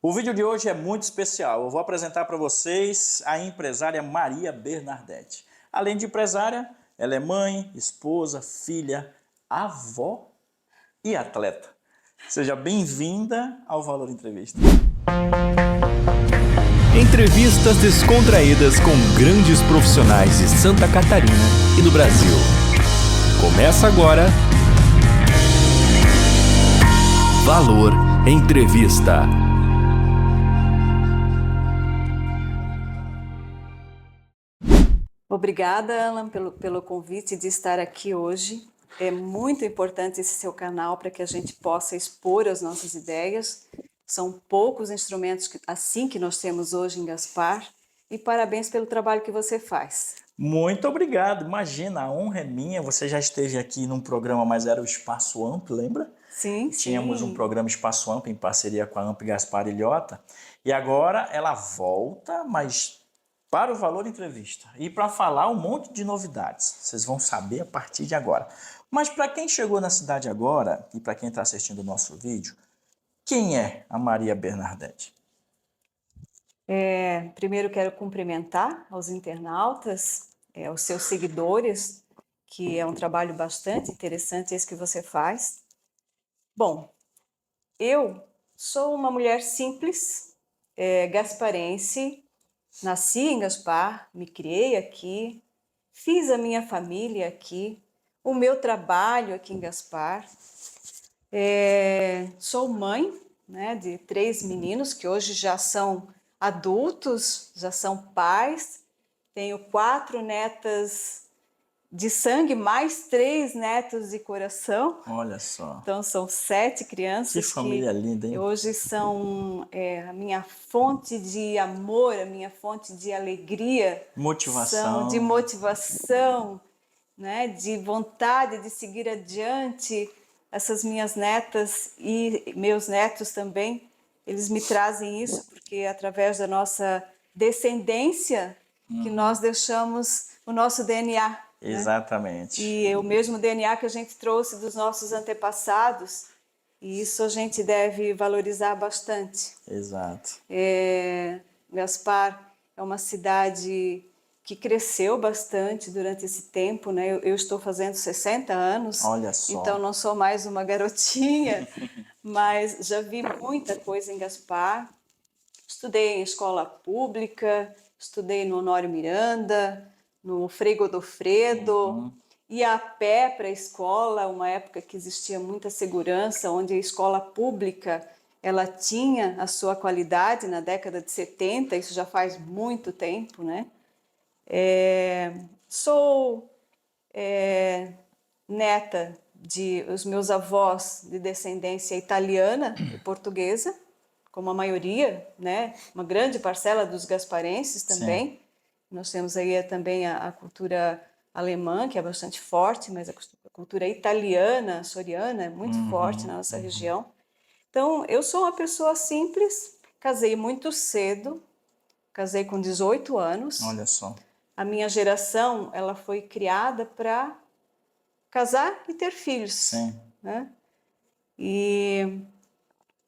O vídeo de hoje é muito especial. Eu vou apresentar para vocês a empresária Maria Bernardetti. Além de empresária, ela é mãe, esposa, filha, avó e atleta. Seja bem-vinda ao Valor Entrevista. Entrevistas descontraídas com grandes profissionais de Santa Catarina e do Brasil. Começa agora Valor Entrevista. Obrigada, Alan, pelo convite de estar aqui hoje. É muito importante esse seu canal para que a gente possa expor as nossas ideias. São poucos instrumentos assim que nós temos hoje em Gaspar. E parabéns pelo trabalho que você faz. Muito obrigado. Imagina, a honra é minha. Você já esteve aqui num programa, mas era o Espaço Amplo, lembra? Sim, Tínhamos um sim. programa Espaço Amplo em parceria com a Amp Gaspar Ilhota. E agora ela volta, mas para o Valor Entrevista e para falar um monte de novidades. Vocês vão saber a partir de agora. Mas para quem chegou na cidade agora e para quem está assistindo o nosso vídeo, quem é a Maria Bernardetti? Primeiro quero cumprimentar aos internautas, aos seus seguidores, que é um trabalho bastante interessante esse que você faz. Bom, eu sou uma mulher simples, gasparense, nasci em Gaspar, me criei aqui, fiz a minha família aqui, o meu trabalho aqui em Gaspar. Sou mãe, né, de 3 meninos que hoje já são adultos, já são pais. Tenho 4 netas de sangue, mais 3 netos de coração. Olha só, Então são 7 que crianças família linda, hein? hoje são a minha fonte de amor, a minha fonte de alegria, são de Motivação. motivação, né, de vontade de seguir adiante. Essas minhas netas e meus netos também, eles me trazem isso porque é através da nossa descendência que nós deixamos o nosso DNA, né? Exatamente. E é o mesmo DNA que a gente trouxe dos nossos antepassados, e isso a gente deve valorizar bastante. Exato. Gaspar é uma cidade que cresceu bastante durante esse tempo, né? Eu estou fazendo 60 anos, Olha só. então não sou mais uma garotinha, mas já vi muita coisa em Gaspar. Estudei em escola pública, estudei no Honório Miranda, no Frei Godofredo, ia a pé para a escola, uma época que existia muita segurança, onde a escola pública ela tinha a sua qualidade na década de 70, isso já faz muito tempo, né? Sou neta de os meus avós de descendência italiana e portuguesa, como a maioria, né? Uma grande parcela dos gasparenses também. Sim. Nós temos aí também a cultura alemã, que é bastante forte, mas a cultura italiana, soriana, é muito forte na nossa região. Então, eu sou uma pessoa simples, casei muito cedo, casei com 18 anos. Olha só. A minha geração, ela foi criada para casar e ter filhos. Sim. Né? E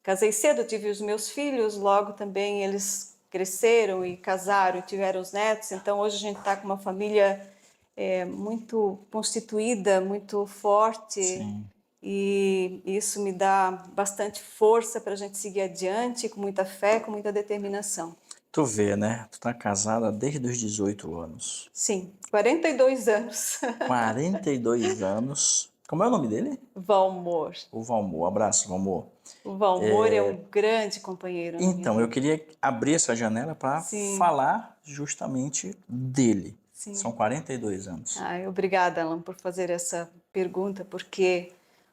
casei cedo, tive os meus filhos, logo também eles cresceram e casaram e tiveram os netos. Então hoje a gente está com uma família muito constituída, muito forte. Sim. E isso me dá bastante força para a gente seguir adiante, com muita fé, com muita determinação. Tu vê, né? Tu tá casada desde os 18 anos. Sim, 42 anos. 42 anos. Como é o nome dele? Valmor. O Valmor. Abraço, Valmor. O Valmor é um grande companheiro na minha Então, eu vida. queria abrir essa janela para Sim. falar justamente dele. Sim. São 42 anos. Obrigada, Alan, por fazer essa pergunta, porque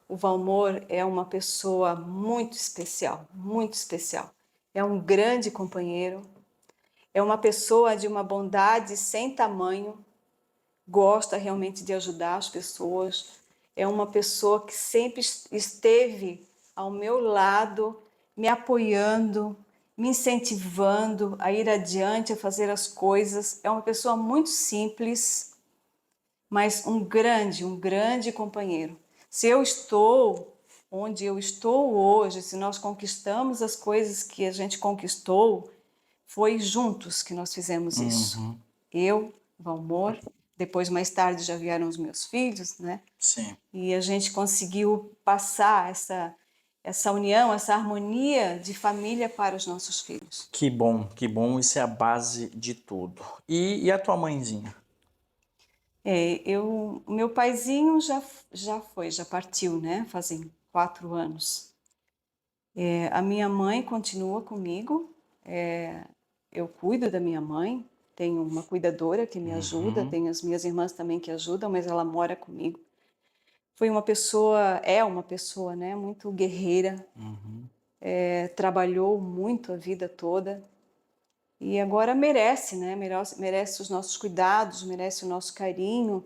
o Valmor é uma pessoa muito especial, muito especial. É um grande companheiro, é uma pessoa de uma bondade sem tamanho, gosta realmente de ajudar as pessoas, é uma pessoa que sempre esteve ao meu lado, me apoiando, me incentivando a ir adiante, a fazer as coisas. É uma pessoa muito simples, mas um grande companheiro. Se eu estou onde eu estou hoje, se nós conquistamos as coisas que a gente conquistou, foi juntos que nós fizemos isso. Uhum. Eu, Valmor, depois mais tarde já vieram os meus filhos, né? Sim. E a gente conseguiu passar essa união, essa harmonia de família para os nossos filhos. Que bom, isso é a base de tudo. E a tua mãezinha? O meu paizinho já partiu, né? Fazem 4 anos. A minha mãe continua comigo, eu cuido da minha mãe, tenho uma cuidadora que me ajuda, tenho as minhas irmãs também que ajudam, mas ela mora comigo. É uma pessoa, né, muito guerreira, trabalhou muito a vida toda e agora merece, né, merece os nossos cuidados, merece o nosso carinho.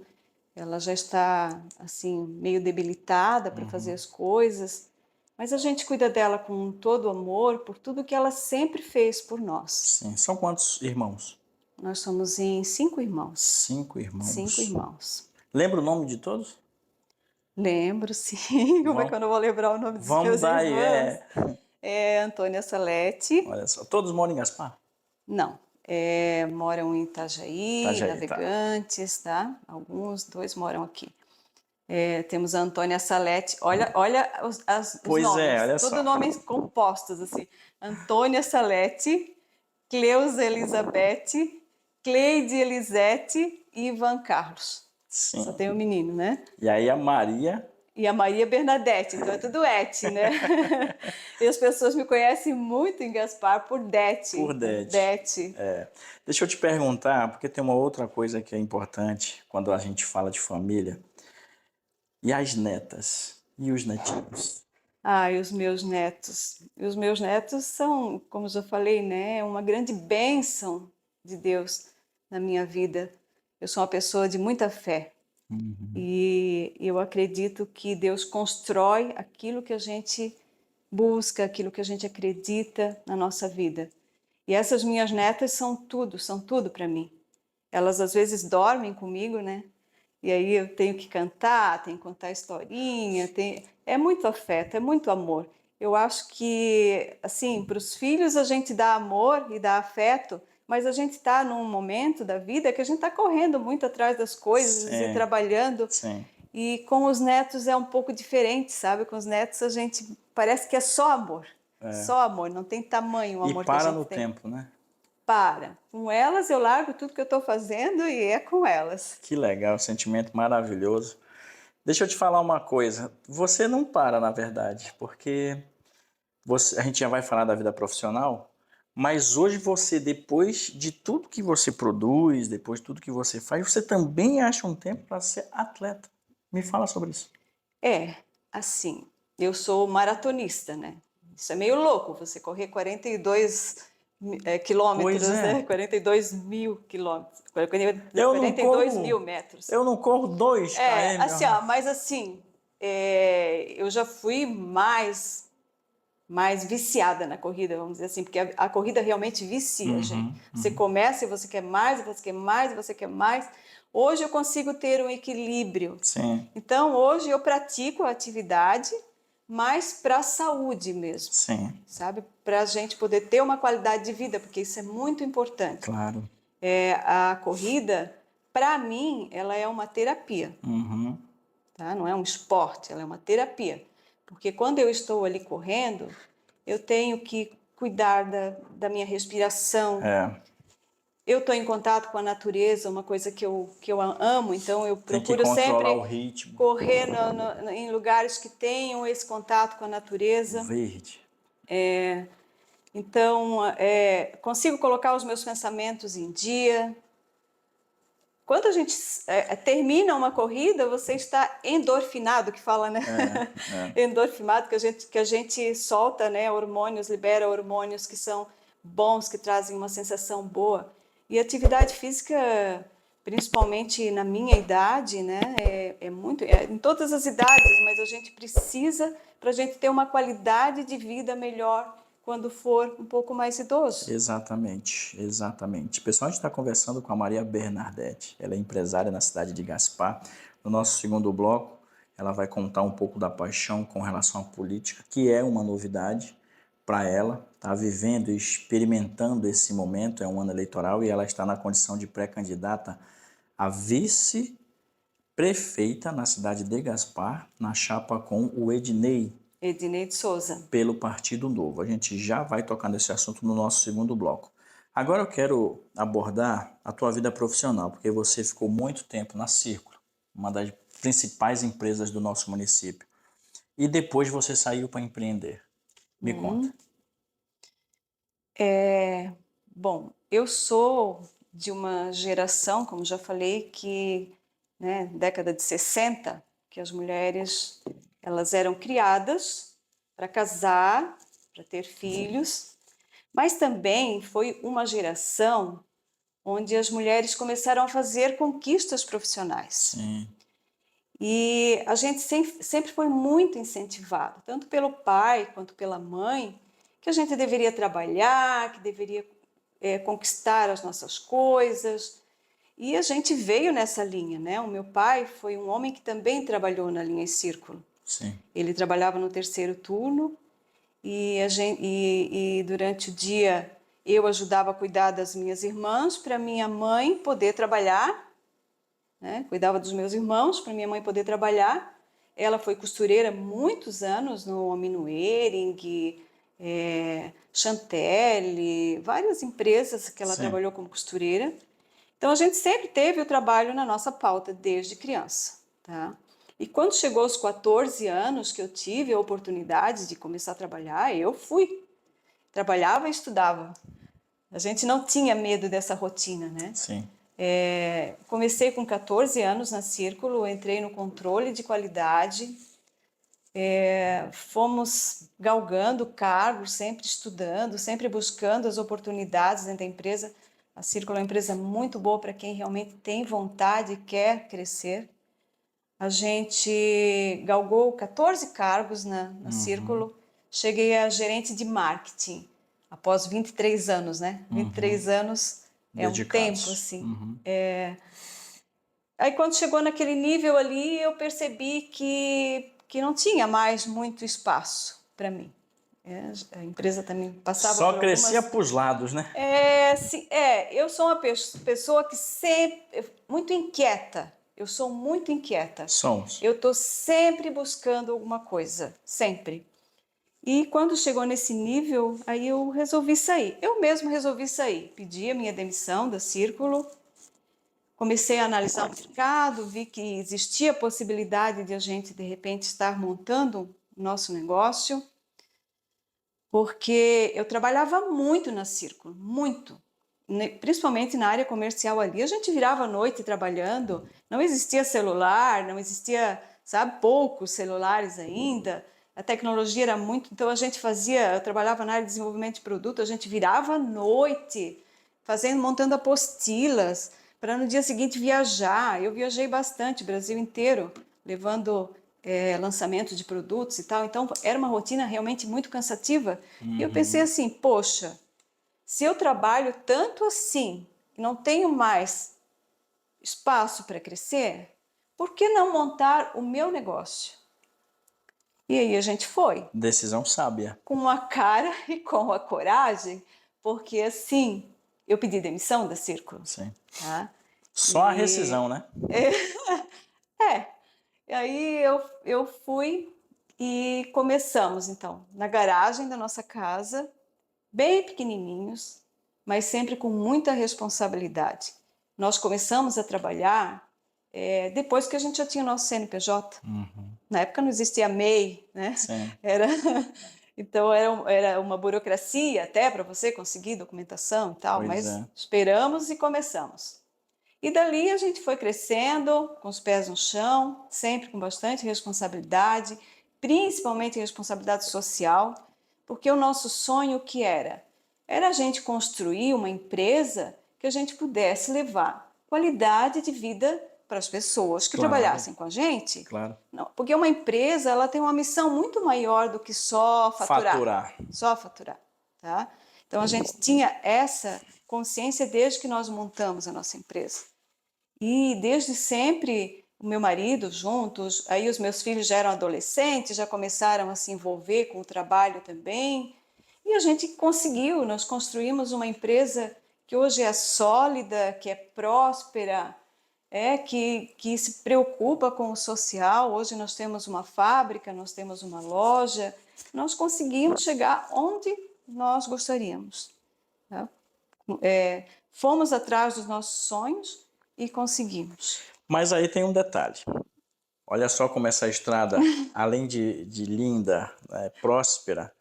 Ela já está, assim, meio debilitada para fazer as coisas, mas a gente cuida dela com todo amor, por tudo que ela sempre fez por nós. Sim. São quantos irmãos? Nós somos em 5 irmãos. 5 irmãos. 5 irmãos. Lembra o nome de todos? Lembro, sim. Como é que eu não vou lembrar o nome dos Vamos meus dar aí, irmãos? É Antônia Salete. Olha só, todos moram em Gaspar? Não. Moram em Itajaí, Itajaí, tá. Navegantes, tá? Alguns, 2 moram aqui. Temos a Antônia Salete. Olha os Pois nomes. é, olha só. Todos nomes compostos, assim. Antônia Salete, Cleusa Elizabeth, Cleide Elisete e Ivan Carlos. Sim. Só tem um menino, né? E aí a Maria? E a Maria Bernadette, então é tudo Ete, né? E as pessoas me conhecem muito em Gaspar por Dete. Por Dete. Dete. Deixa eu te perguntar, porque tem uma outra coisa que é importante quando a gente fala de família. E as netas? E os netinhos? E os meus netos. E os meus netos são, como já falei, né, uma grande bênção de Deus na minha vida. Eu sou uma pessoa de muita fé. E eu acredito que Deus constrói aquilo que a gente busca, aquilo que a gente acredita na nossa vida. E essas minhas netas são tudo para mim. Elas às vezes dormem comigo, né? E aí eu tenho que cantar, tenho que contar historinha, é muito afeto, é muito amor. Eu acho que, assim, para os filhos a gente dá amor e dá afeto, mas a gente está num momento da vida que a gente está correndo muito atrás das coisas e trabalhando. Sim. E com os netos é um pouco diferente, sabe? Com os netos a gente parece que é só amor. Só amor, não tem tamanho o amor que a gente tem. E para no tempo, né? Para. Com elas eu largo tudo que eu estou fazendo e é com elas. Que legal, sentimento maravilhoso. Deixa eu te falar uma coisa. Você não para, na verdade, porque a gente já vai falar da vida profissional, mas hoje você, depois de tudo que você produz, depois de tudo que você faz, você também acha um tempo para ser atleta. Me fala sobre isso. Assim, eu sou maratonista, né? Isso é meio louco, você correr 42 quilômetros, né? 42 mil quilômetros, 42 mil metros. Eu não corro 2 km. Assim, mas assim, eu já fui mais viciada na corrida, vamos dizer assim, porque a corrida realmente vicia, gente. Você começa e você quer mais, e você quer mais, e você quer mais. Hoje eu consigo ter um equilíbrio. Sim. Então, hoje eu pratico a atividade, mas para a saúde mesmo. Sim. Sabe? Para a gente poder ter uma qualidade de vida, porque isso é muito importante. Claro. A corrida, para mim, ela é uma terapia. Tá? Não é um esporte, ela é uma terapia. Porque quando eu estou ali correndo, eu tenho que cuidar da minha respiração. Eu estou em contato com a natureza, uma coisa que eu amo, então eu procuro sempre o ritmo. correr em lugares que tenham esse contato com a natureza. Verde. Então, consigo colocar os meus pensamentos em dia. Quando a gente termina uma corrida, você está endorfinado, que fala, né? Endorfinado, que a gente solta, né? Hormônios, libera hormônios que são bons, que trazem uma sensação boa. E atividade física, principalmente na minha idade, né? Em todas as idades, mas a gente precisa para a gente ter uma qualidade de vida melhor quando for um pouco mais idoso. Exatamente. Pessoal, a gente está conversando com a Maria Bernadette. Ela é empresária na cidade de Gaspar. No nosso segundo bloco, Ela vai contar um pouco da paixão com relação à política, que é uma novidade para ela. Está vivendo e experimentando esse momento, é um ano eleitoral, e ela está na condição de pré-candidata a vice-prefeita na cidade de Gaspar, na chapa com o Ednei, Ednei de Souza. pelo Partido Novo. A gente já vai tocar nesse assunto no nosso segundo bloco. Agora eu quero abordar a tua vida profissional, porque você ficou muito tempo na Círculo, uma das principais empresas do nosso município. E depois você saiu para empreender. Me conta. Bom, eu sou de uma geração, como já falei, que, né, década de 60, que as mulheres elas eram criadas para casar, para ter filhos, mas também foi uma geração onde as mulheres começaram a fazer conquistas profissionais. Sim, E a gente sempre foi muito incentivado, tanto pelo pai quanto pela mãe, que a gente deveria trabalhar, que deveria conquistar as nossas coisas. E a gente veio nessa linha, né? O meu pai foi um homem que também trabalhou na linha Círculo. sim. Ele trabalhava no terceiro turno e durante o dia eu ajudava a cuidar das minhas irmãs para minha mãe poder trabalhar, né? Cuidava dos meus irmãos para minha mãe poder trabalhar. Ela foi costureira muitos anos no Amino Hering, Chantel, várias empresas que ela Sim. trabalhou como costureira. Então a gente sempre teve o trabalho na nossa pauta desde criança, tá? E quando chegou aos 14 anos que eu tive a oportunidade de começar a trabalhar, eu fui. Trabalhava e estudava. A gente não tinha medo dessa rotina, né? Sim. Comecei com 14 anos na Círculo, entrei no controle de qualidade, fomos galgando cargos, sempre estudando, sempre buscando as oportunidades dentro da empresa. A Círculo é uma empresa muito boa para quem realmente tem vontade e quer crescer. A gente galgou 14 cargos na Círculo, cheguei a gerente de marketing, após 23 anos, né? 23 anos é um Dedicados. tempo, assim. Aí quando chegou naquele nível ali, eu percebi que não tinha mais muito espaço para mim. A empresa também passava Só por crescia algumas... para os lados, né? eu sou uma pessoa que sempre... muito inquieta. Eu sou muito inquieta. Somos. Eu estou sempre buscando alguma coisa, sempre. E quando chegou nesse nível, aí eu resolvi sair. Eu mesmo resolvi sair. Pedi a minha demissão da Círculo. Comecei a analisar o mercado, vi que existia a possibilidade de a gente, de repente, estar montando o nosso negócio, porque eu trabalhava muito na Círculo, muito, principalmente na área comercial ali. A gente virava a noite trabalhando, não existia celular, não existia, sabe, poucos celulares ainda, a tecnologia era muito, então a gente fazia, eu trabalhava na área de desenvolvimento de produto, a gente virava a noite, montando apostilas, para no dia seguinte viajar. Eu viajei bastante, o Brasil inteiro, levando lançamento de produtos e tal. Então, era uma rotina realmente muito cansativa. E eu pensei assim, poxa, se eu trabalho tanto assim e não tenho mais espaço para crescer, por que não montar o meu negócio? E aí a gente foi. Decisão sábia. Com a cara e com a coragem, porque assim, eu pedi demissão da Círculo. Sim. Tá? Só a rescisão, né? E aí eu fui e começamos, então, na garagem da nossa casa, bem pequenininhos, mas sempre com muita responsabilidade. Nós começamos a trabalhar depois que a gente já tinha o nosso CNPJ. Na época não existia MEI, né? Sim. Então era uma burocracia até para você conseguir documentação e tal, Pois mas é. esperamos e começamos. E dali a gente foi crescendo, com os pés no chão, sempre com bastante responsabilidade, principalmente responsabilidade social, porque o nosso sonho o que era? Era a gente construir uma empresa que a gente pudesse levar qualidade de vida para as pessoas que Claro. trabalhassem com a gente. Claro. Não, porque uma empresa ela tem uma missão muito maior do que só faturar. Só faturar, tá? Então a gente tinha essa consciência desde que nós montamos a nossa empresa. E desde sempre o meu marido juntos, aí os meus filhos já eram adolescentes, já começaram a se envolver com o trabalho também, e a gente conseguiu, nós construímos uma empresa que hoje é sólida, que é próspera, que se preocupa com o social. Hoje nós temos uma fábrica, nós temos uma loja, nós conseguimos chegar onde nós gostaríamos. Tá? Fomos atrás dos nossos sonhos e conseguimos. Mas aí tem um detalhe. Olha só como essa estrada, além de linda, próspera,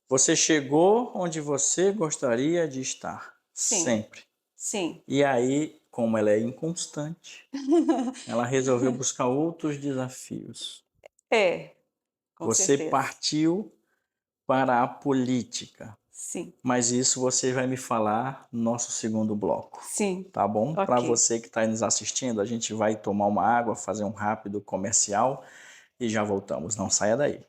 você chegou onde você gostaria de estar. Sim, Sempre. sim. E aí, como ela é inconstante, ela resolveu buscar outros desafios. Com Você certeza. partiu para a política. Sim, Mas isso você vai me falar no nosso segundo bloco. sim. Tá bom? Para Ok. você que está nos assistindo, a gente vai tomar uma água, fazer um rápido comercial e já voltamos. Não saia daí.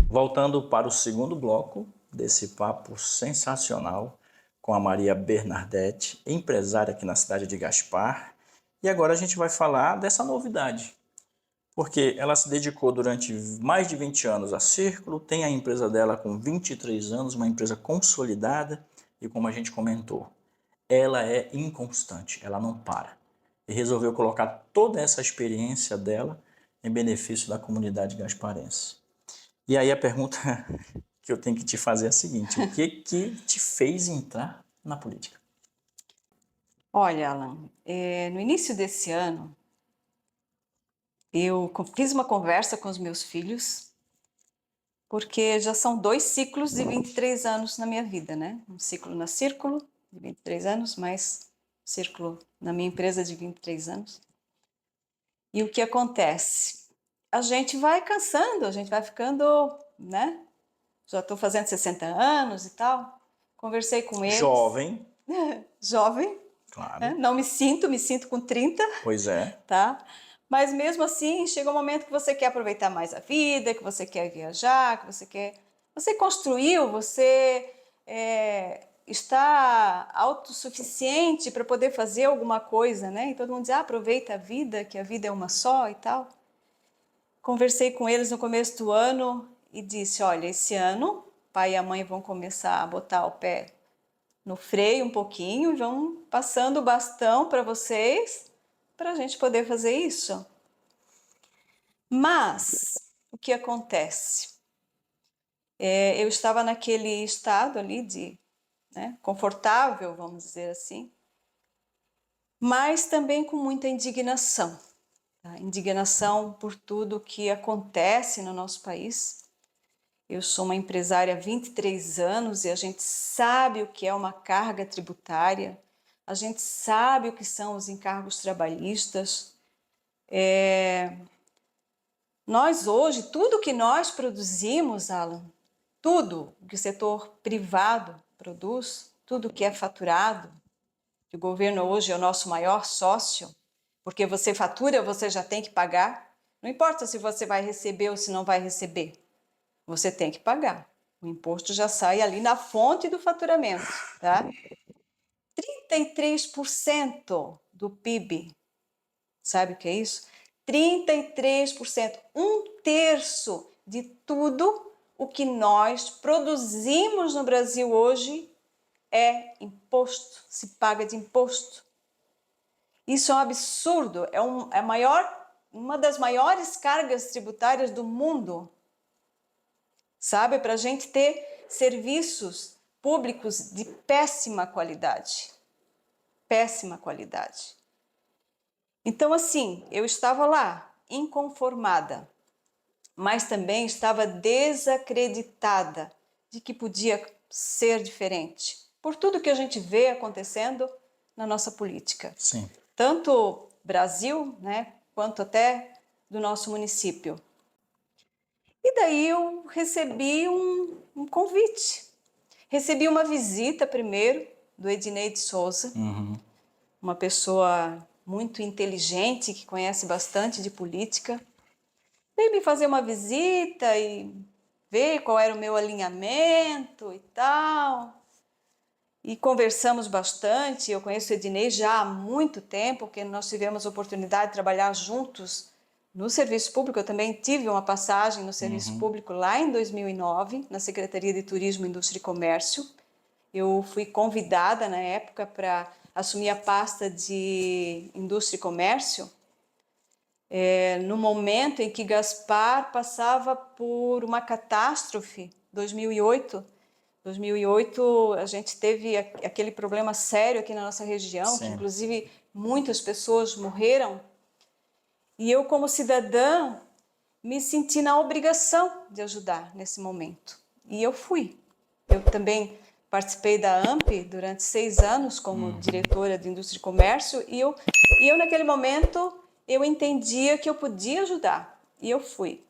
Voltando para o segundo bloco desse papo sensacional com a Maria Bernardetti, empresária aqui na cidade de Gaspar. E agora a gente vai falar dessa novidade, porque ela se dedicou durante mais de 20 anos a Círculo, tem a empresa dela com 23 anos, uma empresa consolidada e, como a gente comentou, ela é inconstante, ela não para. E resolveu colocar toda essa experiência dela em benefício da comunidade gasparense. E aí a pergunta que eu tenho que te fazer é a seguinte: o que te fez entrar na política? Olha, Alan, no início desse ano, eu fiz uma conversa com os meus filhos, porque já são 2 ciclos de 23 anos na minha vida, né? Um ciclo na Círculo, de 23 anos, mais um círculo na minha empresa de 23 anos. E o que acontece? A gente vai cansando, a gente vai ficando, né? Já estou fazendo 60 anos e tal. Conversei com eles. Jovem, Jovem, né? claro, Não me sinto com 30, pois é. tá? Mas mesmo assim, chega um momento que você quer aproveitar mais a vida, que você quer viajar, que você quer... Você construiu, você está autossuficiente para poder fazer alguma coisa, né? E todo mundo diz, aproveita a vida, que a vida é uma só e tal. Conversei com eles no começo do ano e disse, olha, esse ano pai e a mãe vão começar a botar o pé no freio um pouquinho e vão passando o bastão para vocês, para a gente poder fazer isso. Mas o que acontece? Eu estava naquele estado ali de, né, confortável, vamos dizer assim, mas também com muita indignação. Tá? Indignação por tudo que acontece no nosso país. Eu sou uma empresária há 23 anos e a gente sabe o que é uma carga tributária, a gente sabe o que são os encargos trabalhistas. Nós hoje, tudo que nós produzimos, Alan, tudo que o setor privado produz, tudo que é faturado, que o governo hoje é o nosso maior sócio, porque você fatura, você já tem que pagar. Não importa se você vai receber ou se não vai receber, você tem que pagar. O imposto já sai ali na fonte do faturamento, tá? 33% do PIB, sabe o que é isso? 33%, 1/3 de tudo o que nós produzimos no Brasil hoje é imposto, se paga de imposto. Isso é um absurdo, é uma das maiores cargas tributárias do mundo, sabe? Para a gente ter serviços públicos de péssima qualidade. Péssima qualidade. Então, assim, eu estava lá, inconformada, mas também estava desacreditada de que podia ser diferente, por tudo que a gente vê acontecendo na nossa política. Sim. Tanto Brasil, né, quanto até do nosso município. E daí eu recebi um convite. Recebi uma visita primeiro do Ednei de Souza, uma pessoa muito inteligente, que conhece bastante de política. Veio me fazer uma visita e ver qual era o meu alinhamento e tal. e conversamos bastante. Eu conheço o Ednei já há muito tempo, porque nós tivemos a oportunidade de trabalhar juntos no serviço público. Eu também tive uma passagem no serviço público lá em 2009, na Secretaria de Turismo, Indústria e Comércio. Eu fui convidada na época para assumir a pasta de Indústria e Comércio, no momento em que Gaspar passava por uma catástrofe, 2008. 2008 a gente teve aquele problema sério aqui na nossa região, que Sim. inclusive muitas pessoas morreram. E eu, como cidadã, me senti na obrigação de ajudar nesse momento. E eu fui. Eu também participei da AMP durante 6 anos como diretora de Indústria e Comércio, e eu naquele momento eu entendia que eu podia ajudar, e eu fui.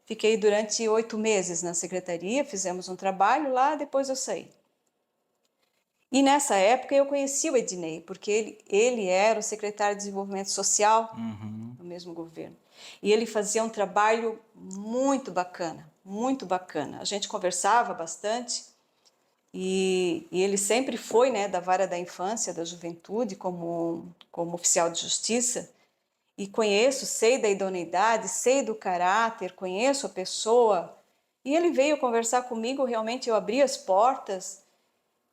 Fiquei durante 8 meses na secretaria, fizemos um trabalho lá, depois eu saí. E nessa época eu conheci o Ednei, porque ele era o secretário de Desenvolvimento Social no mesmo governo. E ele fazia um trabalho muito bacana, muito bacana. A gente conversava bastante e ele sempre foi, né, da vara da infância, da juventude, como oficial de justiça. E conheço, sei da idoneidade, sei do caráter, conheço a pessoa. E ele veio conversar comigo, realmente eu abri as portas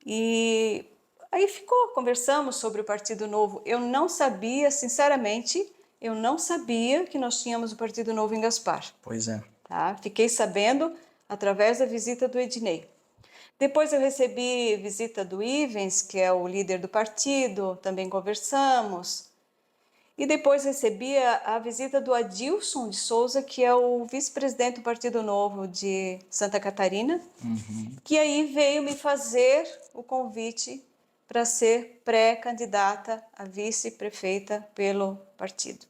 e aí conversamos sobre o Partido Novo. Eu não sabia, sinceramente, eu não sabia que nós tínhamos o Partido Novo em Gaspar. Pois é. Tá? Fiquei sabendo através da visita do Ednei. Depois eu recebi visita do Ivens, que é o líder do partido, também conversamos. E depois recebi a visita do Adilson de Souza, que é o vice-presidente do Partido Novo de Santa Catarina, que aí veio me fazer o convite para ser pré-candidata a vice-prefeita pelo partido.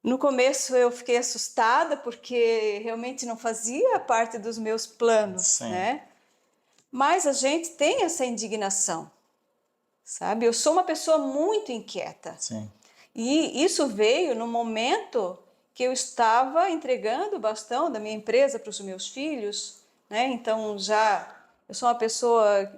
No começo eu fiquei assustada, porque realmente não fazia parte dos meus planos, Sim. né? Mas a gente tem essa indignação, sabe? Eu sou uma pessoa muito inquieta. Sim. E isso veio no momento que eu estava entregando o bastão da minha empresa para os meus filhos, né? Então eu sou uma pessoa,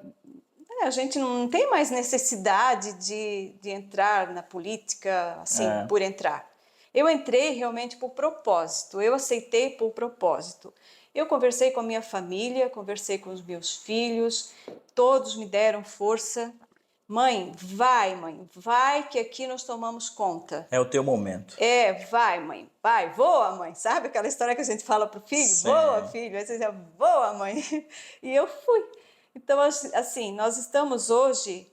a gente não tem mais necessidade de entrar na política assim, por entrar. Eu entrei realmente por propósito, eu aceitei por propósito. Eu conversei com a minha família, conversei com os meus filhos, todos me deram força. Mãe, vai que aqui nós tomamos conta. É o teu momento. Vai, mãe, vai, voa, mãe. Sabe aquela história que a gente fala pro filho? Sim. Voa, filho. Aí você diz, voa, mãe. E eu fui. Então, assim, nós estamos hoje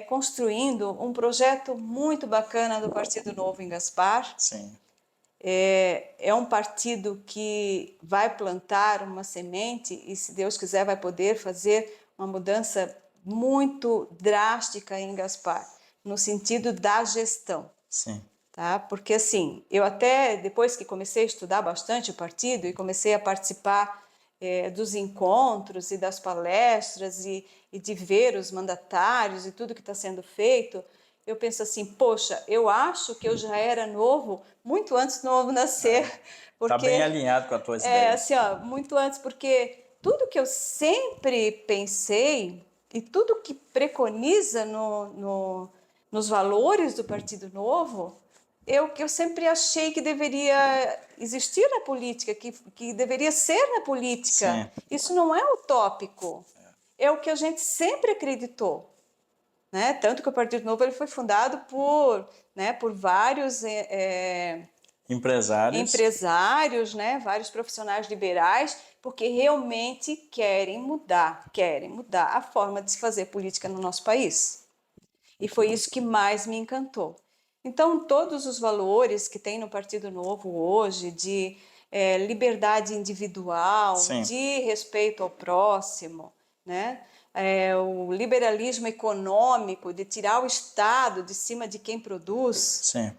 construindo um projeto muito bacana do Partido Novo em Gaspar. Sim. É um partido que vai plantar uma semente e, se Deus quiser, vai poder fazer uma mudança muito drástica em Gaspar, no sentido da gestão. Sim. Tá? Porque assim, eu até depois que comecei a estudar bastante o partido e comecei a participar dos encontros e das palestras e de ver os mandatários e tudo que está sendo feito, eu penso assim, poxa, eu acho que eu já era novo muito antes do Novo nascer. Está bem alinhado com as tuas ideias. Assim, muito antes, porque tudo que eu sempre pensei e tudo que preconiza nos valores do Partido Novo, que eu sempre achei que deveria existir na política, que deveria ser na política. Sim. Isso não é utópico, é o que a gente sempre acreditou. Né? Tanto que o Partido Novo ele foi fundado por vários empresários, né? Vários profissionais liberais, porque realmente querem mudar a forma de se fazer política no nosso país. E foi isso que mais me encantou. Então, todos os valores que tem no Partido Novo hoje, de liberdade individual, Sim. de respeito ao próximo, né? O liberalismo econômico, de tirar o Estado de cima de quem produz. Sim.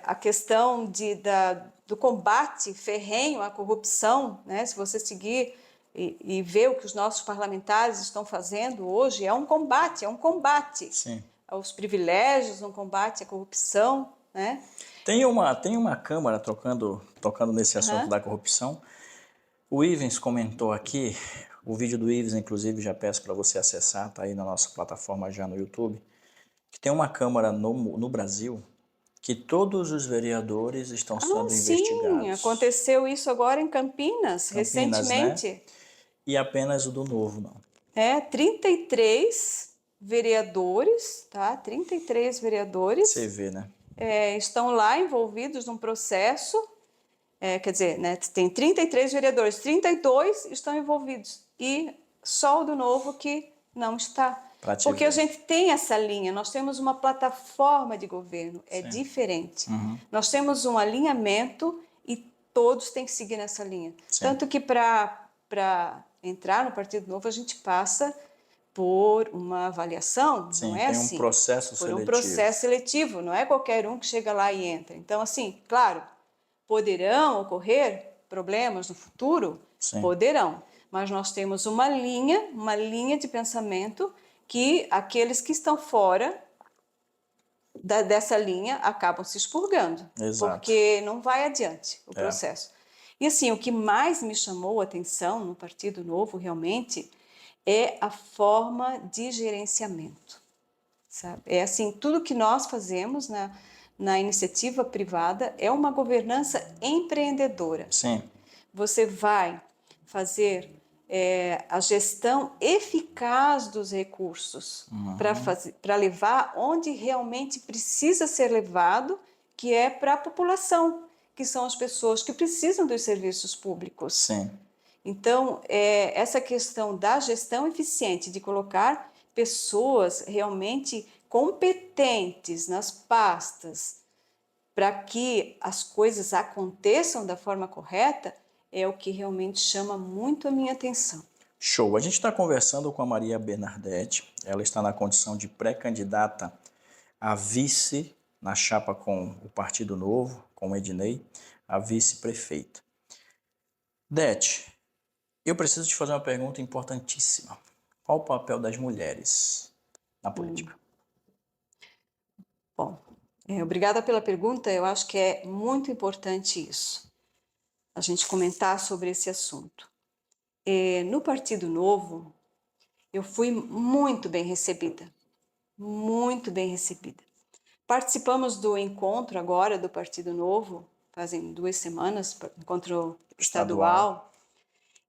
A questão do combate ferrenho à corrupção, né? Se você seguir e ver o que os nossos parlamentares estão fazendo hoje, é um combate Sim. aos privilégios, um combate à corrupção, né? Tem uma Câmara tocando nesse assunto da corrupção. O Ivens comentou aqui O vídeo do Ives, inclusive, já peço para você acessar, tá aí na nossa plataforma já no YouTube, que tem uma Câmara no Brasil que todos os vereadores estão sendo Sim, investigados. aconteceu isso agora em Campinas, Campinas, né? recentemente. E apenas o do Novo, não. 33 vereadores, tá? 33 vereadores Você vê, né? estão lá envolvidos num processo, quer dizer, né, tem 33 vereadores, 32 estão envolvidos e só o do Novo que não está. Pra te Porque a ver. gente tem essa linha, nós temos uma plataforma de governo, é Sim. diferente. Uhum. Nós temos um alinhamento e todos têm que seguir nessa linha. Sim. Tanto que para entrar no Partido Novo a gente passa por uma avaliação, Sim, não é tem assim? um processo Por seletivo. um processo seletivo, não é qualquer um que chega lá e entra. Então, assim, claro, poderão ocorrer problemas no futuro? Sim. Poderão, mas nós temos uma linha de pensamento que aqueles que estão fora dessa linha acabam se expurgando, Exato. porque não vai adiante o processo. E assim, o que mais me chamou a atenção no Partido Novo realmente é a forma de gerenciamento, sabe? É assim, tudo que nós fazemos na iniciativa privada é uma governança empreendedora. Sim. Você vai fazer a gestão eficaz dos recursos para levar onde realmente precisa ser levado, que é para a população, que são as pessoas que precisam dos serviços públicos. Sim. Então, essa questão da gestão eficiente, de colocar pessoas realmente competentes nas pastas para que as coisas aconteçam da forma correta, é o que realmente chama muito a minha atenção. Show. A gente está conversando com a Maria Bernardete. Ela está na condição de pré-candidata a vice na chapa com o Partido Novo, com o Ednei, a vice-prefeita. Dete, eu preciso te fazer uma pergunta importantíssima. Qual o papel das mulheres na política? Bom, obrigada pela pergunta. Eu acho que é muito importante isso, a gente comentar sobre esse assunto. No Partido Novo, eu fui muito bem recebida, muito bem recebida. Participamos do encontro agora do Partido Novo, fazem 2 semanas, encontro estadual,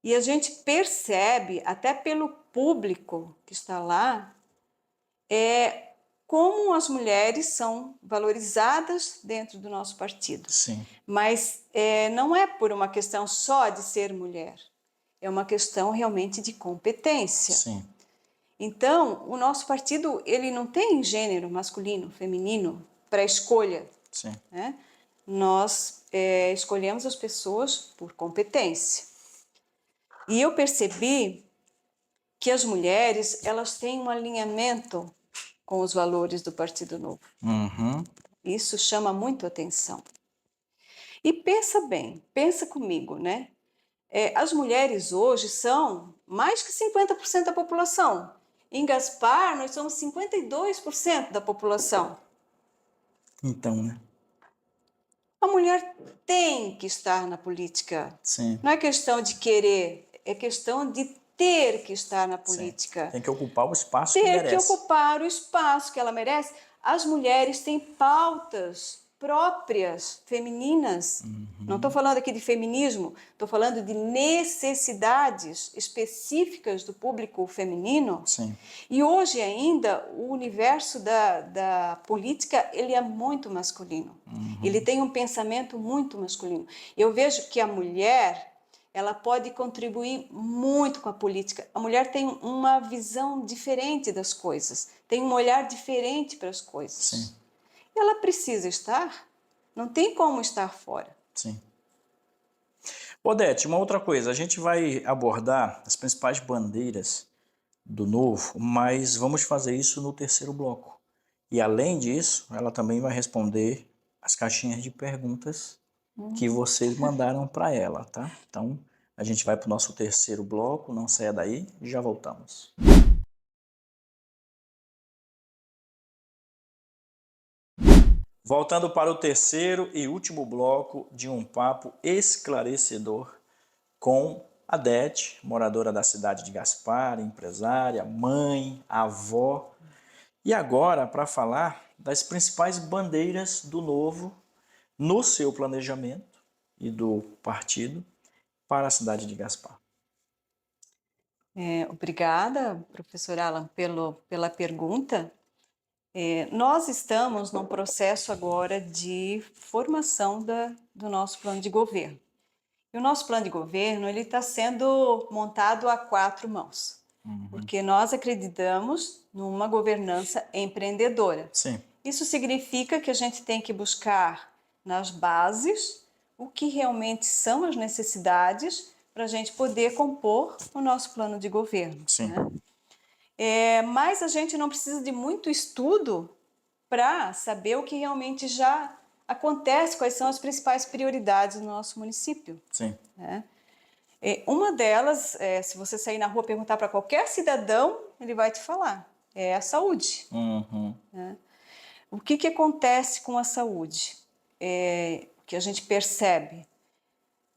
e a gente percebe, até pelo público que está lá, como as mulheres são valorizadas dentro do nosso partido. Sim. Mas não é por uma questão só de ser mulher, é uma questão realmente de competência. Sim. Então, o nosso partido ele não tem gênero masculino, feminino para escolha. Sim. Né? Nós escolhemos as pessoas por competência. E eu percebi que as mulheres elas têm um alinhamento com os valores do Partido Novo. Uhum. Isso chama muito atenção. E pensa bem, pensa comigo, né? As mulheres hoje são mais que 50% da população. Em Gaspar, nós somos 52% da população. Então, né? A mulher tem que estar na política. Sim. Não é questão de querer, é questão de ter que estar na política. Sim. Tem que ocupar o espaço que Ter merece. que ocupar o espaço que ela merece. As mulheres têm pautas próprias, femininas. Não estou falando aqui de feminismo, estou falando de necessidades específicas do público feminino. Sim. E hoje ainda o universo da política ele é muito masculino. Ele tem um pensamento muito masculino. Eu vejo que a mulher ela pode contribuir muito com a política. A mulher tem uma visão diferente das coisas, tem um olhar diferente para as coisas. Sim. E ela precisa estar, não tem como estar fora. Sim. Odete, uma outra coisa, a gente vai abordar as principais bandeiras do Novo, mas vamos fazer isso no terceiro bloco. E além disso, ela também vai responder as caixinhas de perguntas que vocês mandaram para ela, tá? Então, a gente vai para o nosso terceiro bloco, não saia daí, já voltamos. Voltando para o terceiro e último bloco de um papo esclarecedor com A Dete, moradora da cidade de Gaspar, empresária, mãe, avó. E agora, para falar das principais bandeiras do Novo no seu planejamento e do partido para a cidade de Gaspar. Obrigada, professor Alan, pela pergunta. Nós estamos num processo agora de formação do nosso plano de governo. E o nosso plano de governo ele está sendo montado a 4 mãos, porque nós acreditamos numa governança empreendedora. Sim. Isso significa que a gente tem que buscar nas bases o que realmente são as necessidades para a gente poder compor o nosso plano de governo. Sim. Né? Mas a gente não precisa de muito estudo para saber o que realmente já acontece, quais são as principais prioridades do nosso município. Sim. Né? Uma delas, se você sair na rua e perguntar para qualquer cidadão, ele vai te falar, é a saúde. Né? O que acontece com a saúde? Que a gente percebe.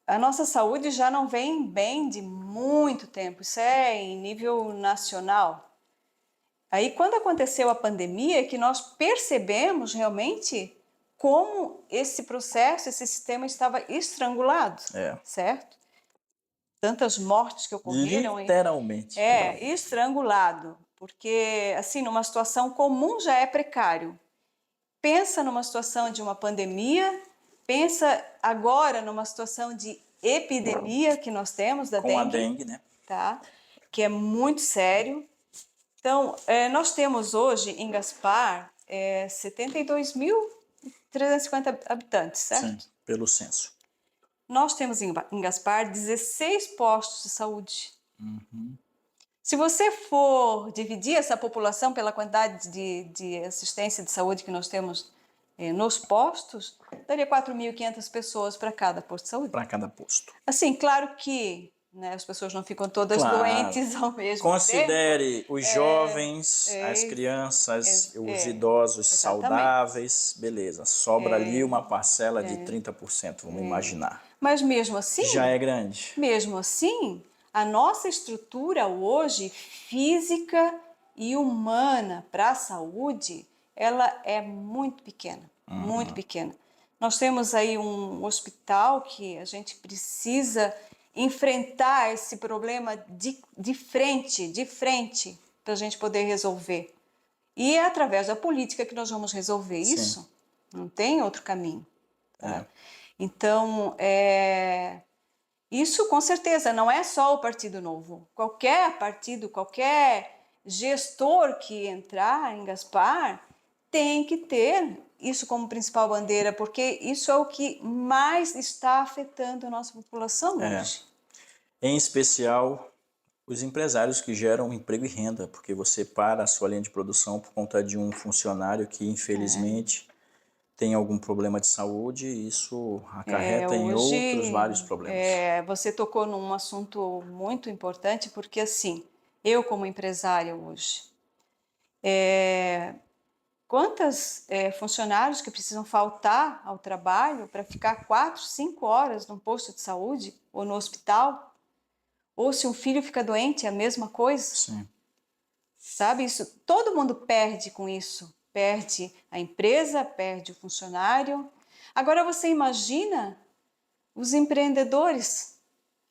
A nossa saúde já não vem bem de muito tempo, isso é em nível nacional. Aí, quando aconteceu a pandemia, é que nós percebemos realmente como esse processo, esse sistema estava estrangulado, certo? Tantas mortes que ocorreram. Literalmente. Estrangulado, porque, assim, numa situação comum já é precário. Pensa numa situação de uma pandemia, pensa agora numa situação de epidemia que nós temos da dengue. Com a dengue, né? Tá? Que é muito sério. Então, nós temos hoje em Gaspar 72.350 habitantes, certo? Sim, pelo censo. Nós temos em Gaspar 16 postos de saúde. Se você for dividir essa população pela quantidade de assistência de saúde que nós temos nos postos, daria 4.500 pessoas para cada posto de saúde. Para cada posto. Assim, claro que as pessoas não ficam todas doentes ao mesmo tempo. Considere os jovens, as crianças, os idosos saudáveis, beleza. Sobra ali uma parcela de 30%, vamos imaginar. Mas mesmo assim... Já é grande. Mesmo assim, a nossa estrutura hoje, física e humana para a saúde, ela é muito pequena, muito pequena. Nós temos aí um hospital que a gente precisa enfrentar esse problema de frente, para a gente poder resolver. E é através da política que nós vamos resolver isso. Não tem outro caminho. Tá? Então, isso com certeza não é só o Partido Novo. Qualquer partido, qualquer gestor que entrar em Gaspar tem que ter isso como principal bandeira, porque isso é o que mais está afetando a nossa população hoje. Em especial os empresários que geram emprego e renda, porque você para a sua linha de produção por conta de um funcionário que infelizmente tem algum problema de saúde e isso acarreta em outros vários problemas. Você tocou num assunto muito importante, porque assim, eu como empresária hoje, quantos funcionários que precisam faltar ao trabalho para ficar 4, 5 horas num posto de saúde ou no hospital? Ou se um filho fica doente, é a mesma coisa? Sim. Sabe, isso, todo mundo perde com isso. Perde a empresa, perde o funcionário. Agora você imagina os empreendedores,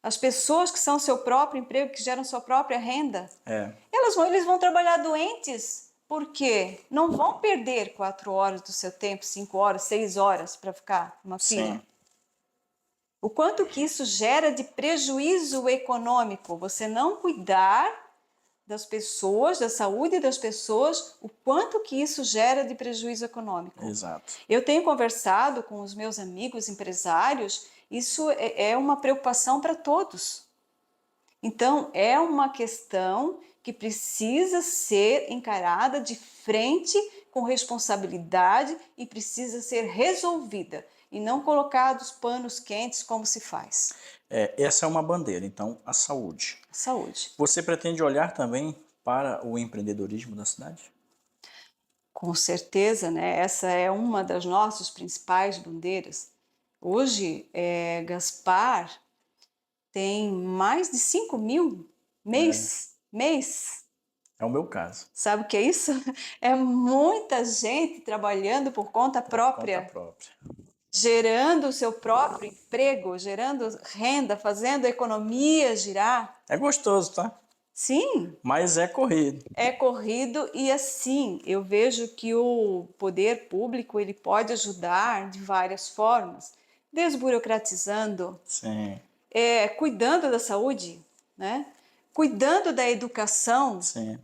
as pessoas que são seu próprio emprego, que geram sua própria renda. Eles vão trabalhar doentes. Por quê? Não vão perder 4 horas do seu tempo, 5 horas, 6 horas para ficar numa fila. O quanto que isso gera de prejuízo econômico, você não cuidar das pessoas, da saúde das pessoas, o quanto que isso gera de prejuízo econômico. Exato. Eu tenho conversado com os meus amigos empresários, isso é uma preocupação para todos. Então, é uma questão que precisa ser encarada de frente, com responsabilidade e precisa ser resolvida. E não colocados panos quentes como se faz. Essa é uma bandeira, então, a saúde. A saúde. Você pretende olhar também para o empreendedorismo da cidade? Com certeza, né? Essa é uma das nossas principais bandeiras. Hoje, Gaspar tem mais de 5 mil mês. É o meu caso. Sabe o que é isso? É muita gente trabalhando por conta própria, Conta própria. gerando o seu próprio emprego, gerando renda, fazendo a economia girar. É gostoso, tá? Sim, Mas é corrido. é corrido e assim, eu vejo que o poder público ele pode ajudar de várias formas, desburocratizando, Sim, cuidando da saúde, né? Cuidando da educação, sim.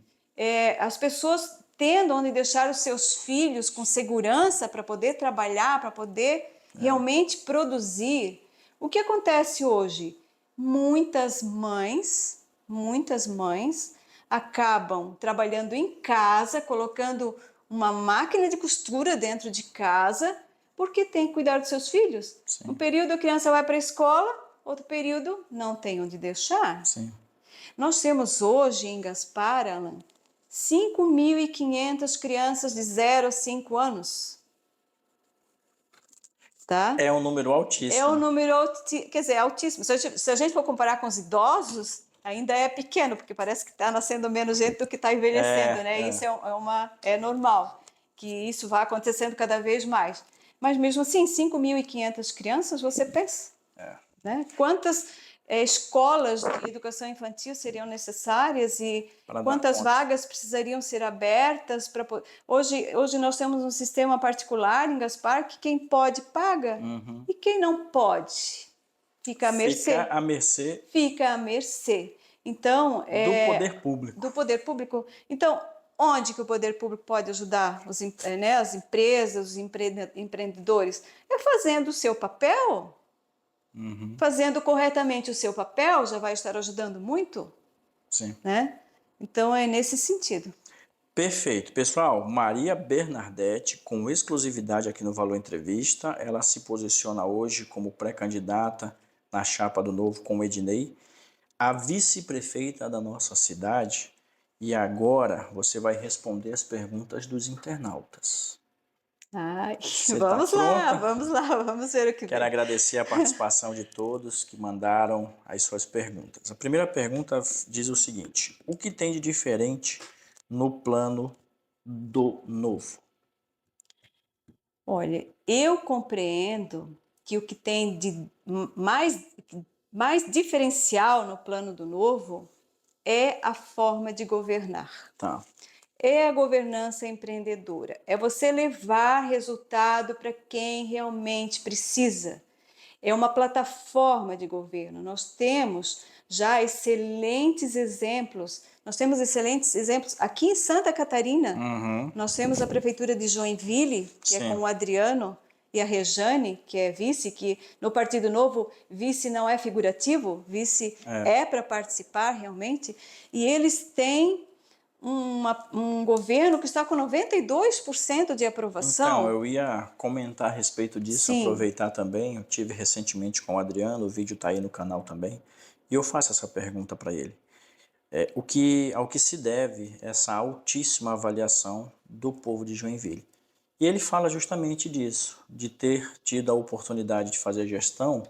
as pessoas tendo onde deixar os seus filhos com segurança para poder trabalhar, para poder realmente produzir. O que acontece hoje? Muitas mães acabam trabalhando em casa, colocando uma máquina de costura dentro de casa, porque tem que cuidar dos seus filhos. Sim. Um período a criança vai para a escola, outro período não tem onde deixar. Sim. Nós temos hoje em Gaspar, Alan, 5.500 crianças de 0 a 5 anos. Tá? É um número altíssimo. É um número, quer dizer, altíssimo. Se a gente for comparar com os idosos, ainda é pequeno, porque parece que está nascendo menos gente do que está envelhecendo, né? Isso é normal, que isso vai acontecendo cada vez mais. Mas mesmo assim, 5.500 crianças, você pensa, né? Quantas escolas de educação infantil seriam necessárias e quantas vagas precisariam ser abertas para hoje nós temos um sistema particular em Gaspar que quem pode paga e quem não pode fica à mercê. Fica à mercê. Então, do poder público. Do poder público. Então, onde que o poder público pode ajudar as empresas, os empreendedores? É fazendo o seu papel. Fazendo corretamente o seu papel já vai estar ajudando muito. Sim. Né? Então é nesse sentido. Perfeito. Pessoal, Maria Bernardete, com exclusividade aqui no Valor Entrevista, ela se posiciona hoje como pré-candidata na chapa do Novo com o Ednei, a vice-prefeita da nossa cidade. E agora você vai responder as perguntas dos internautas. Ai, vamos lá, vamos ver o que vem. Quero agradecer a participação de todos que mandaram as suas perguntas. A primeira pergunta diz o seguinte: o que tem de diferente no plano do Novo? Olha, eu compreendo que o que tem de mais diferencial no plano do Novo é a forma de governar. Tá. É a governança empreendedora. É você levar resultado para quem realmente precisa. É uma plataforma de governo. Nós temos já excelentes exemplos. Nós temos excelentes exemplos aqui em Santa Catarina. Nós temos a prefeitura de Joinville, que é com o Adriano e a Rejane, que é vice, que no Partido Novo, vice não é figurativo, vice é para participar realmente. E eles têm um governo que está com 92% de aprovação. Então, eu ia comentar a respeito disso, Sim. Aproveitar também. Eu tive recentemente com o Adriano, o vídeo está aí no canal também, e eu faço essa pergunta para ele. Ao que se deve essa altíssima avaliação do povo de Joinville? E ele fala justamente disso, de ter tido a oportunidade de fazer gestão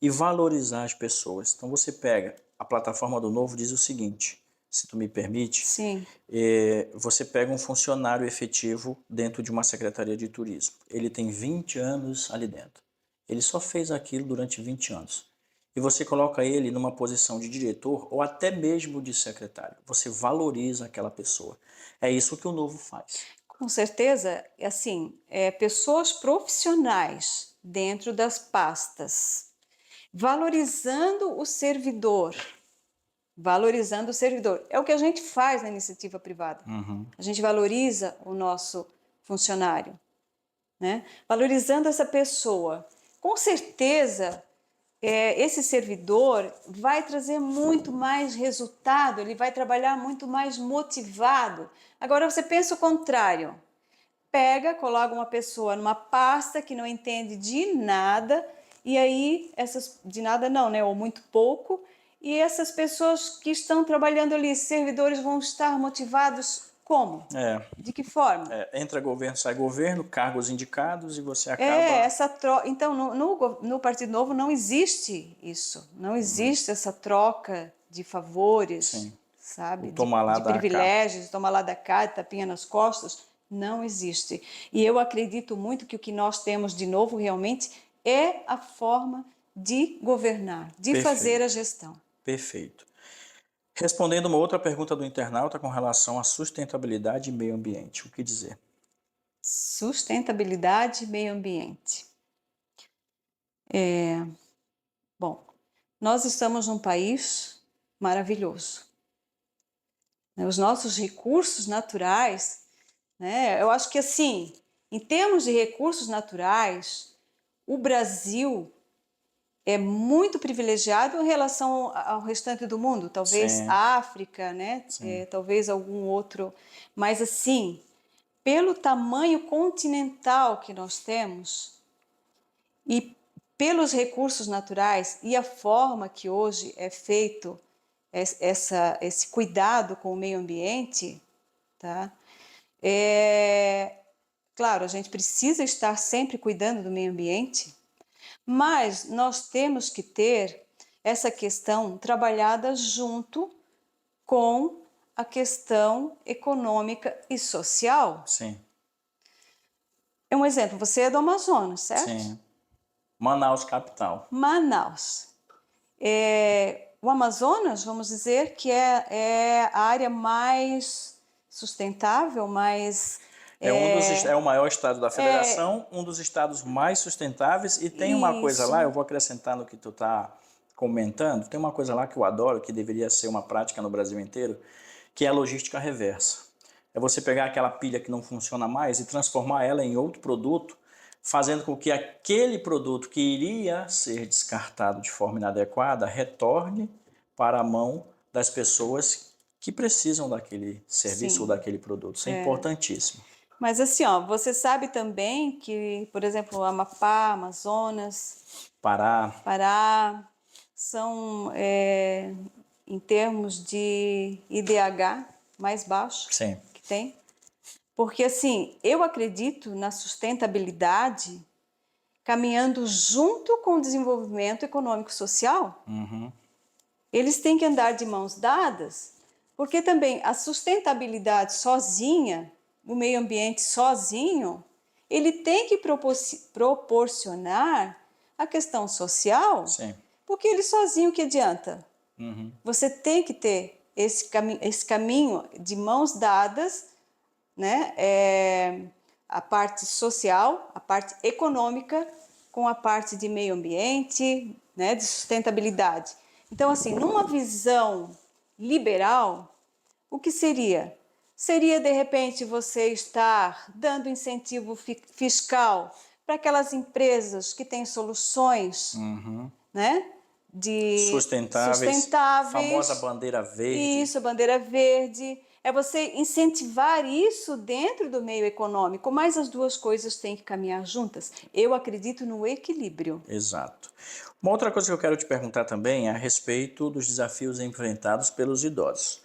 e valorizar as pessoas. Então você pega, a plataforma do Novo diz o seguinte: se tu me permite, Sim. Você pega um funcionário efetivo dentro de uma secretaria de turismo. Ele tem 20 anos ali dentro. Ele só fez aquilo durante 20 anos. E você coloca ele numa posição de diretor ou até mesmo de secretário. Você valoriza aquela pessoa. É isso que o Novo faz. Com certeza, assim, pessoas profissionais dentro das pastas, valorizando o servidor. Valorizando o servidor. É o que a gente faz na iniciativa privada. A gente valoriza o nosso funcionário, né? Valorizando essa pessoa. Com certeza, esse servidor vai trazer muito mais resultado, ele vai trabalhar muito mais motivado. Agora você pensa o contrário. Pega, coloca uma pessoa numa pasta que não entende de nada, e aí, de nada não, né? Ou muito pouco, e essas pessoas que estão trabalhando ali, servidores, vão estar motivados Como? É, De que forma? entra governo, sai governo, cargos indicados e você acaba... Essa troca. Então, no Partido Novo não existe isso. Não existe essa troca de favores, Sim. sabe? O toma lá De da cá. privilégios, toma lá da cá, tapinha nas costas. Não existe. E eu acredito muito que o que nós temos de novo realmente é a forma de governar, de Perfeito. fazer a gestão. Perfeito. Respondendo uma outra pergunta do internauta com relação à sustentabilidade e meio ambiente, o que dizer? Sustentabilidade e meio ambiente. Bom, nós estamos num país maravilhoso. Os nossos recursos naturais, né? Eu acho que assim, em termos de recursos naturais, o Brasil é muito privilegiado em relação ao restante do mundo, talvez Sim. a África, né? Talvez algum outro, mas assim, pelo tamanho continental que nós temos e pelos recursos naturais e a forma que hoje é feito esse cuidado com o meio ambiente, tá? Claro, a gente precisa estar sempre cuidando do meio ambiente, mas nós temos que ter essa questão trabalhada junto com a questão econômica e social. Sim. É um exemplo, você é do Amazonas, certo? Sim. Manaus, capital. Manaus. O Amazonas, vamos dizer que é a área mais sustentável, mais... É o maior estado da federação, um dos estados mais sustentáveis, e tem uma coisa Isso. lá, eu vou acrescentar no que tu está comentando, tem uma coisa lá que eu adoro, que deveria ser uma prática no Brasil inteiro, que é a logística reversa. É você pegar aquela pilha que não funciona mais e transformar ela em outro produto, fazendo com que aquele produto que iria ser descartado de forma inadequada retorne para a mão das pessoas que precisam daquele serviço Sim. ou daquele produto. Isso é importantíssimo. Mas assim, ó, você sabe também que, por exemplo, Amapá, Amazonas, Pará, são, em termos de IDH, mais baixo Sim. que tem. Porque, assim, eu acredito na sustentabilidade caminhando junto com o desenvolvimento econômico-social. Eles têm que andar de mãos dadas, porque também a sustentabilidade sozinha, o meio ambiente sozinho, ele tem que proporcionar a questão social, Sim. porque ele sozinho, o que adianta? Você tem que ter esse caminho de mãos dadas, né? A parte social, a parte econômica, com a parte de meio ambiente, né? De sustentabilidade. Então, assim, numa visão liberal, o que seria? Seria, de repente, você estar dando incentivo fiscal para aquelas empresas que têm soluções, né? Sustentáveis, famosa bandeira verde. Isso, bandeira verde. É você incentivar isso dentro do meio econômico, mas as duas coisas têm que caminhar juntas. Eu acredito no equilíbrio. Exato. Uma outra coisa que eu quero te perguntar também é a respeito dos desafios enfrentados pelos idosos.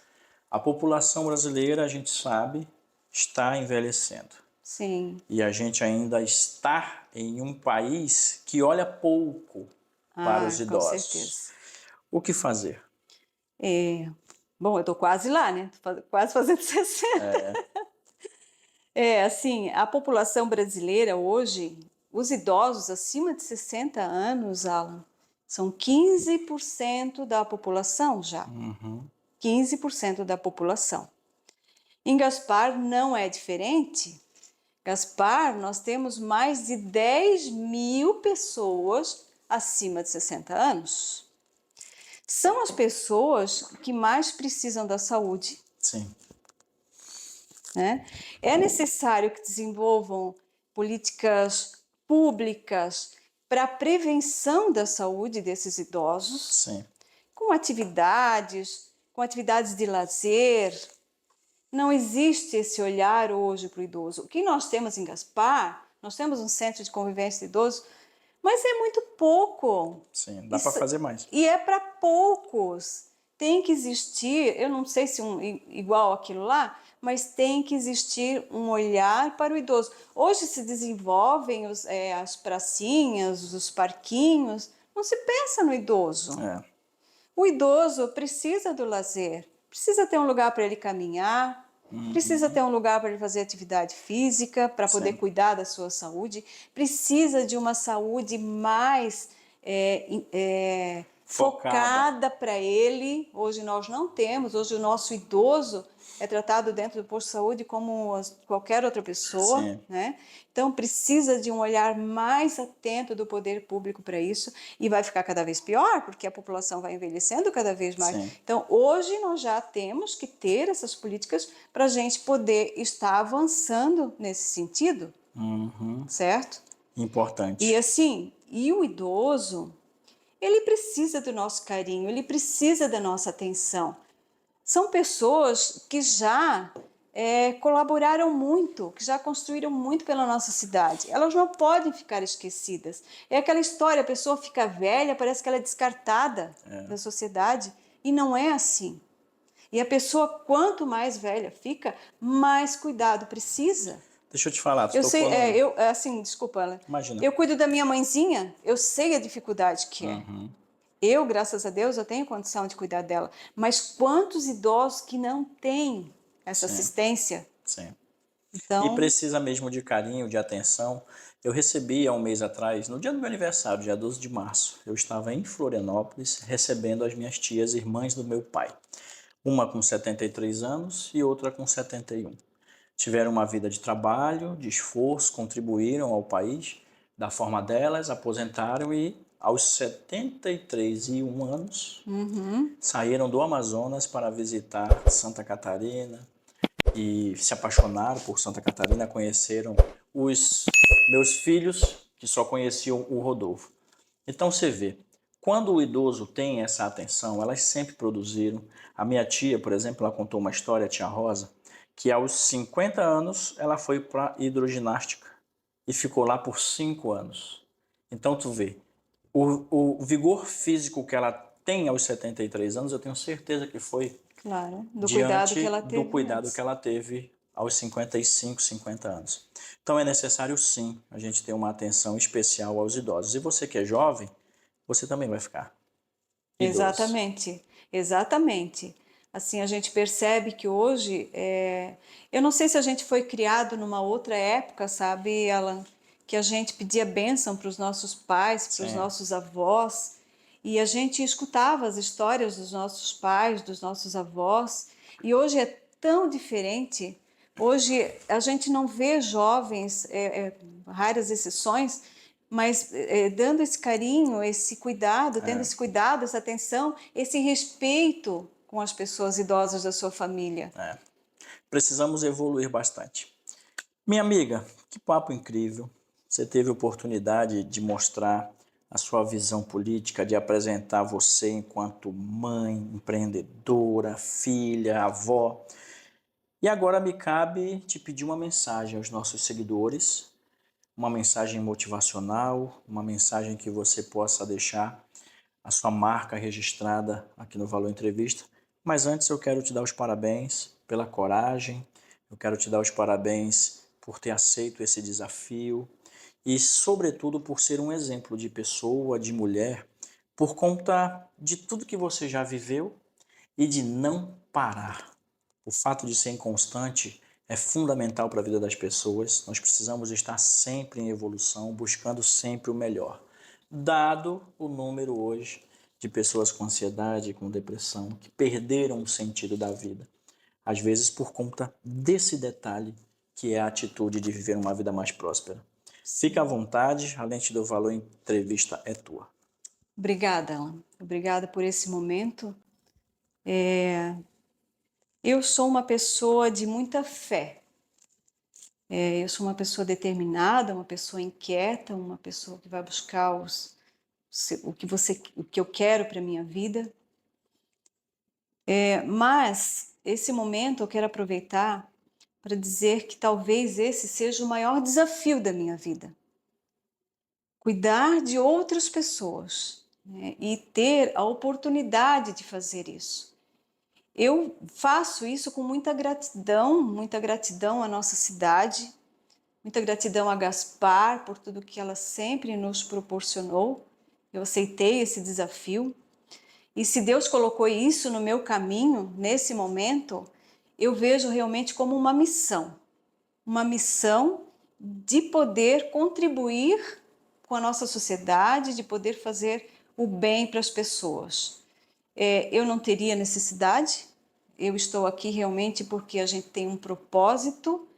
A população brasileira, a gente sabe, está envelhecendo. Sim. E a gente ainda está em um país que olha pouco para os idosos. Com certeza. O que fazer? Bom, eu estou quase lá, né? Tô quase fazendo 60. Assim, a população brasileira hoje, os idosos acima de 60 anos, Alan, são 15% da população já. 15% da população. Em Gaspar não é diferente. Gaspar, nós temos mais de 10 mil pessoas acima de 60 anos. São as pessoas que mais precisam da saúde. Sim. Né? É necessário que desenvolvam políticas públicas para a prevenção da saúde desses idosos, Sim. com atividades de lazer. Não existe esse olhar hoje para o idoso. O que nós temos em Gaspar, nós temos um centro de convivência de idosos, mas é muito pouco. Sim, dá para fazer mais. E é para poucos. tem que existir, eu não sei se igual aquilo lá, mas tem que existir um olhar para o idoso. Hoje se desenvolvem as pracinhas, os parquinhos, não se pensa no idoso. É, O idoso precisa do lazer, precisa ter um lugar para ele caminhar, precisa ter um lugar para ele fazer atividade física, para poder sim. cuidar da sua saúde, precisa de uma saúde mais focada para ele. Hoje nós não temos, hoje o nosso idoso é tratado dentro do posto de saúde como qualquer outra pessoa, Sim. né? Então precisa de um olhar mais atento do poder público para isso, e vai ficar cada vez pior, porque a população vai envelhecendo cada vez mais. Sim. Então hoje nós já temos que ter essas políticas para a gente poder estar avançando nesse sentido, certo? Importante. E assim, e o idoso, ele precisa do nosso carinho, ele precisa da nossa atenção. São pessoas que já colaboraram muito, que já construíram muito pela nossa cidade. Elas não podem ficar esquecidas. É aquela história, a pessoa fica velha, parece que ela é descartada da sociedade, e não é assim. E a pessoa, quanto mais velha fica, mais cuidado precisa. Deixa eu te falar, tu Eu tocou sei, no... assim, desculpa, Alan. Imagina. Eu cuido da minha mãezinha, eu sei a dificuldade que é. Eu, graças a Deus, eu tenho condição de cuidar dela. Mas quantos idosos que não têm essa Sim. assistência? Sim. Então, E precisa mesmo de carinho, de atenção. Eu recebi há um mês atrás, no dia do meu aniversário, dia 12 de março, eu estava em Florianópolis recebendo as minhas tias, irmãs do meu pai. Uma com 73 anos e outra com 71. Tiveram uma vida de trabalho, de esforço, contribuíram ao país da forma delas, aposentaram e aos 73 e 1 anos saíram do Amazonas para visitar Santa Catarina e se apaixonaram por Santa Catarina, conheceram os meus filhos que só conheciam o Rodolfo. Então você vê, quando o idoso tem essa atenção, elas sempre produziram. A minha tia, por exemplo, ela contou uma história, a tia Rosa, que aos 50 anos ela foi para hidroginástica e ficou lá por 5 anos. Então tu vê, o vigor físico que ela tem aos 73 anos, eu tenho certeza que foi claro, do cuidado que diante ela do teve cuidado antes. que ela teve aos 55, 50 anos. Então é necessário sim a gente ter uma atenção especial aos idosos. E você que é jovem, você também vai ficar idoso. Exatamente, exatamente. Assim, a gente percebe que hoje, eu não sei se a gente foi criado numa outra época, sabe, Alan, que a gente pedia bênção para os nossos pais, para os Sim. nossos avós, e a gente escutava as histórias dos nossos pais, dos nossos avós, e hoje é tão diferente. Hoje a gente não vê jovens, raras exceções, mas dando esse carinho, esse cuidado, tendo esse cuidado, essa atenção, esse respeito com as pessoas idosas da sua família. Precisamos evoluir bastante. Minha amiga, que papo incrível. Você teve a oportunidade de mostrar a sua visão política, de apresentar você enquanto mãe, empreendedora, filha, avó. E agora me cabe te pedir uma mensagem aos nossos seguidores, uma mensagem motivacional, uma mensagem que você possa deixar a sua marca registrada aqui no Valor Entrevista. Mas antes eu quero te dar os parabéns pela coragem, eu quero te dar os parabéns por ter aceito esse desafio e, sobretudo, por ser um exemplo de pessoa, de mulher, por conta de tudo que você já viveu e de não parar. O fato de ser inconstante é fundamental para a vida das pessoas. Nós precisamos estar sempre em evolução, buscando sempre o melhor. Dado o número hoje de pessoas com ansiedade, com depressão, que perderam o sentido da vida, às vezes por conta desse detalhe, que é a atitude de viver uma vida mais próspera. Fica à vontade, a Lente do Valor Entrevista é tua. Obrigada, Alan. Obrigada por esse momento. Eu sou uma pessoa de muita fé. Eu sou uma pessoa determinada, uma pessoa inquieta, uma pessoa que vai buscar o que eu quero para minha vida. Mas esse momento eu quero aproveitar para dizer que talvez esse seja o maior desafio da minha vida. Cuidar de outras pessoas, né? E ter a oportunidade de fazer isso. Eu faço isso com muita gratidão à nossa cidade, muita gratidão a Gaspar por tudo que ela sempre nos proporcionou. Eu aceitei esse desafio. E se Deus colocou isso no meu caminho, nesse momento, eu vejo realmente como uma missão de poder contribuir com a nossa sociedade, de poder fazer o bem para as pessoas. Eu não teria necessidade, eu estou aqui realmente porque a gente tem um propósito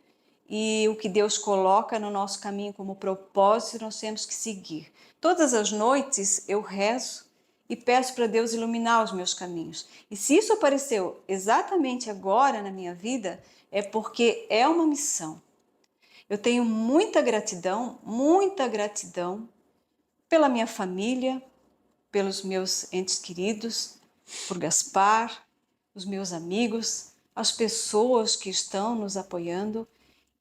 e o que Deus coloca no nosso caminho como propósito, nós temos que seguir. Todas as noites eu rezo e peço para Deus iluminar os meus caminhos. E se isso apareceu exatamente agora na minha vida, é porque é uma missão. Eu tenho muita gratidão pela minha família, pelos meus entes queridos, por Gaspar, os meus amigos, as pessoas que estão nos apoiando.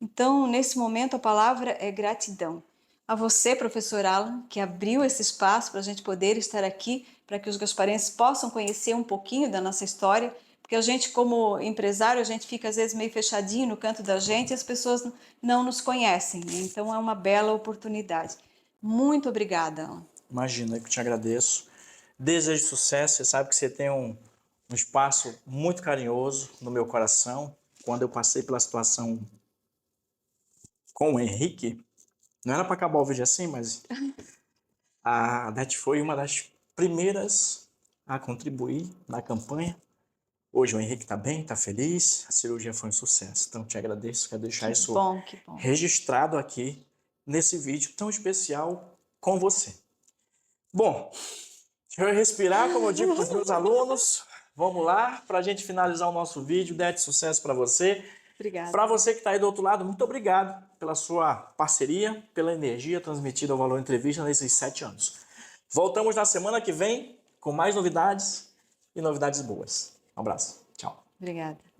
Então, nesse momento, a palavra é gratidão. A você, professor Alan, que abriu esse espaço para a gente poder estar aqui, para que os gasparenses possam conhecer um pouquinho da nossa história, porque a gente, como empresário, a gente fica às vezes meio fechadinho no canto da gente e as pessoas não nos conhecem, né? Então, é uma bela oportunidade. Muito obrigada, Alan. Imagina, que eu te agradeço. Desejo sucesso. Você sabe que você tem um espaço muito carinhoso no meu coração. Quando eu passei pela situação com o Henrique, não era para acabar o vídeo assim, mas a Beth foi uma das primeiras a contribuir na campanha. Hoje o Henrique está bem, está feliz, a cirurgia foi um sucesso. Então te agradeço, quero deixar isso Que bom. registrado aqui nesse vídeo tão especial com você. Bom, deixa eu respirar, como eu digo para os meus alunos. Vamos lá, para a gente finalizar o nosso vídeo. Dete, sucesso para você. Obrigada. Para você que está aí do outro lado, muito obrigado pela sua parceria, pela energia transmitida ao Valor Entrevista nesses 7 anos. Voltamos na semana que vem com mais novidades e novidades boas. Um abraço. Tchau. Obrigada.